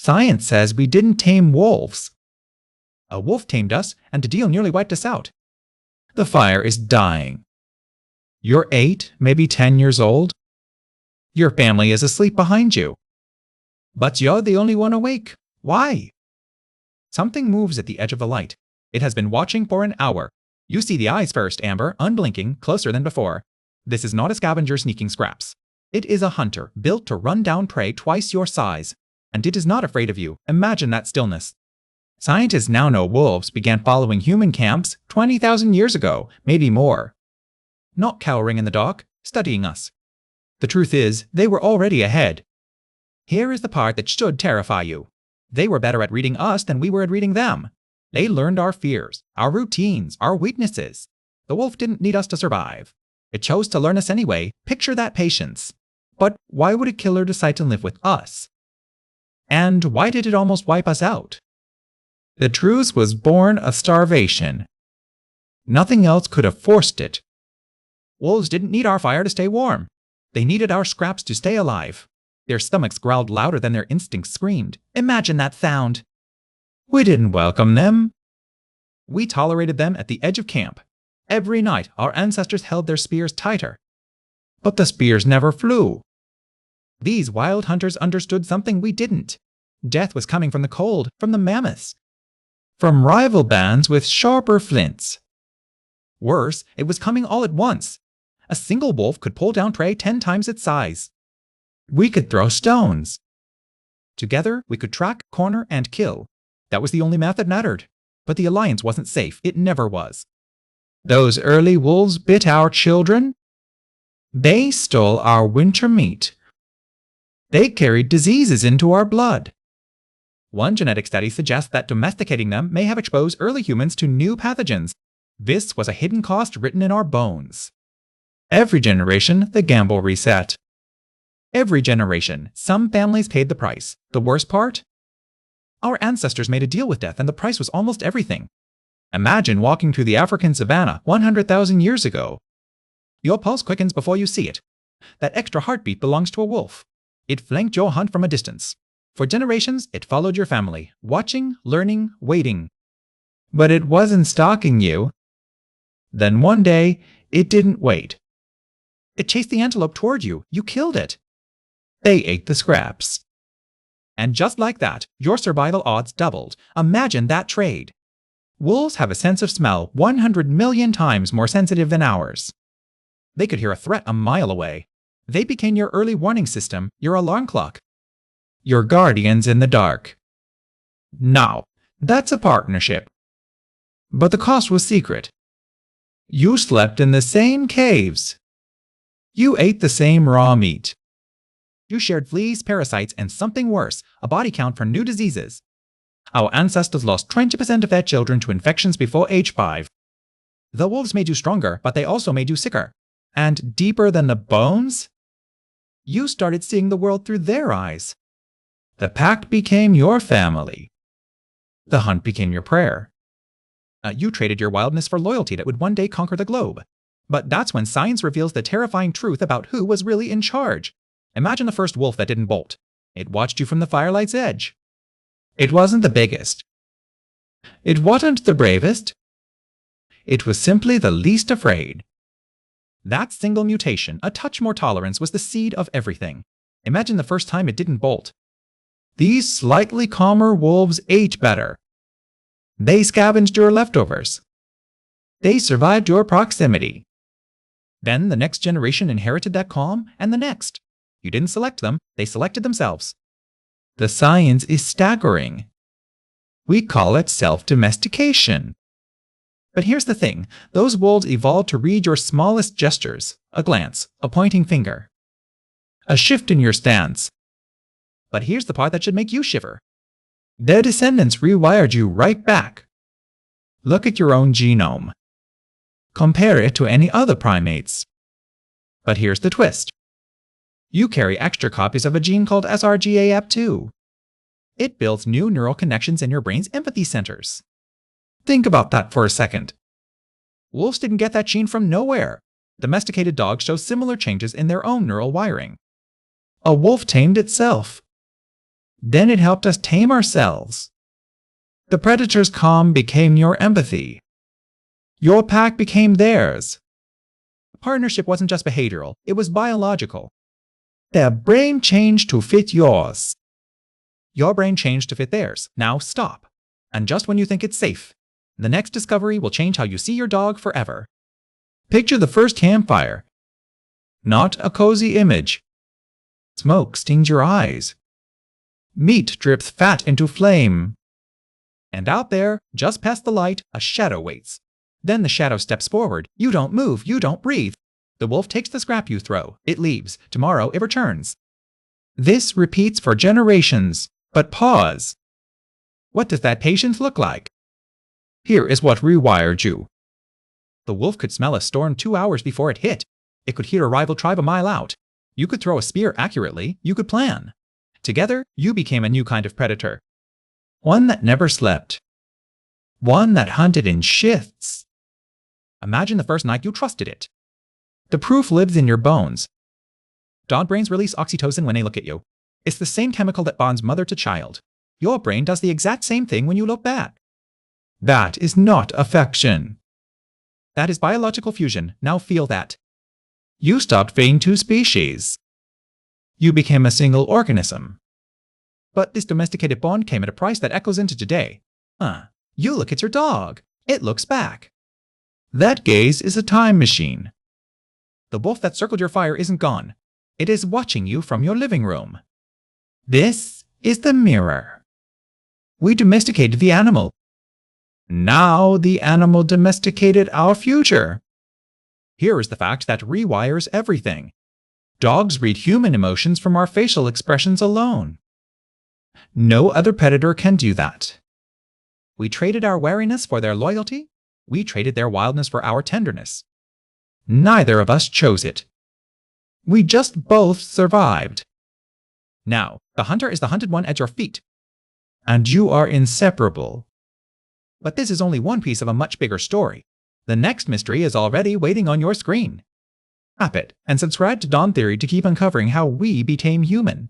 Science says we didn't tame wolves. A wolf tamed us, and the deal nearly wiped us out. The fire is dying. You're 8, maybe 10 years old. Your family is asleep behind you. But you're the only one awake. Why? Something moves at the edge of the light. It has been watching for an hour. You see the eyes first, Amber, unblinking, closer than before. This is not a scavenger sneaking scraps. It is a hunter, built to run down prey twice your size. And it is not afraid of you. Imagine that stillness. Scientists now know wolves began following human camps 20,000 years ago, maybe more. Not cowering in the dark, studying us. The truth is, they were already ahead. Here is the part that should terrify you. They were better at reading us than we were at reading them. They learned our fears, our routines, our weaknesses. The wolf didn't need us to survive. It chose to learn us anyway. Picture that patience. But why would a killer decide to live with us? And why did it almost wipe us out? The truth was born of starvation. Nothing else could have forced it. Wolves didn't need our fire to stay warm. They needed our scraps to stay alive. Their stomachs growled louder than their instincts screamed. Imagine that sound. We didn't welcome them. We tolerated them at the edge of camp. Every night, our ancestors held their spears tighter. But the spears never flew. These wild hunters understood something we didn't. Death was coming from the cold, from the mammoths. From rival bands with sharper flints. Worse, it was coming all at once. A single wolf could pull down prey 10 times its size. We could throw stones. Together, we could track, corner, and kill. That was the only math that mattered. But the alliance wasn't safe. It never was. Those early wolves bit our children. They stole our winter meat. They carried diseases into our blood. One genetic study suggests that domesticating them may have exposed early humans to new pathogens. This was a hidden cost written in our bones. Every generation, the gamble reset. Every generation, some families paid the price. The worst part? Our ancestors made a deal with death, and the price was almost everything. Imagine walking through the African savannah 100,000 years ago. Your pulse quickens before you see it. That extra heartbeat belongs to a wolf. It flanked your hunt from a distance. For generations, it followed your family, watching, learning, waiting. But it wasn't stalking you. Then one day, it didn't wait. It chased the antelope toward you. You killed it. They ate the scraps. And just like that, your survival odds doubled. Imagine that trade. Wolves have a sense of smell 100 million times more sensitive than ours. They could hear a threat a mile away. They became your early warning system, your alarm clock. Your guardians in the dark. Now, that's a partnership. But the cost was secret. You slept in the same caves. You ate the same raw meat. You shared fleas, parasites, and something worse, a body count for new diseases. Our ancestors lost 20% of their children to infections before age 5. The wolves made you stronger, but they also made you sicker. And deeper than the bones? You started seeing the world through their eyes. The pack became your family. The hunt became your prayer. You traded your wildness for loyalty that would one day conquer the globe. But that's when science reveals the terrifying truth about who was really in charge. Imagine the first wolf that didn't bolt. It watched you from the firelight's edge. It wasn't the biggest. It wasn't the bravest. It was simply the least afraid. That single mutation, a touch more tolerance, was the seed of everything. Imagine the first time it didn't bolt. These slightly calmer wolves ate better. They scavenged your leftovers. They survived your proximity. Then the next generation inherited that calm, and the next. You didn't select them, they selected themselves. The science is staggering. We call it self-domestication. But here's the thing, those wolves evolved to read your smallest gestures, a glance, a pointing finger, a shift in your stance. But here's the part that should make you shiver. Their descendants rewired you right back. Look at your own genome. Compare it to any other primates. But here's the twist. You carry extra copies of a gene called SRGAP2. It builds new neural connections in your brain's empathy centers. Think about that for a second. Wolves didn't get that gene from nowhere. Domesticated dogs show similar changes in their own neural wiring. A wolf tamed itself. Then it helped us tame ourselves. The predator's calm became your empathy. Your pack became theirs. Partnership wasn't just behavioral, it was biological. Their brain changed to fit yours. Your brain changed to fit theirs. Now stop. And just when you think it's safe, the next discovery will change how you see your dog forever. Picture the first campfire. Not a cozy image. Smoke stings your eyes. Meat drips fat into flame. And out there, just past the light, a shadow waits. Then the shadow steps forward. You don't move, you don't breathe. The wolf takes the scrap you throw. It leaves. Tomorrow it returns. This repeats for generations. But pause. What does that patience look like? Here is what rewired you. The wolf could smell a storm 2 hours before it hit. It could hear a rival tribe a mile out. You could throw a spear accurately. You could plan. Together, you became a new kind of predator. One that never slept. One that hunted in shifts. Imagine the first night you trusted it. The proof lives in your bones. Dog brains release oxytocin when they look at you. It's the same chemical that bonds mother to child. Your brain does the exact same thing when you look back. That is not affection. That is biological fusion. Now feel that. You stopped being two species. You became a single organism. But this domesticated bond came at a price that echoes into today. You look at your dog. It looks back. That gaze is a time machine. The wolf that circled your fire isn't gone. It is watching you from your living room. This is the mirror. We domesticated the animal. Now the animal domesticated our future. Here is the fact that rewires everything. Dogs read human emotions from our facial expressions alone. No other predator can do that. We traded our wariness for their loyalty. We traded their wildness for our tenderness. Neither of us chose it. We just both survived. Now, the hunter is the hunted one at your feet. And you are inseparable. But this is only one piece of a much bigger story. The next mystery is already waiting on your screen. Tap it and subscribe to Dawn Theory to keep uncovering how we became human.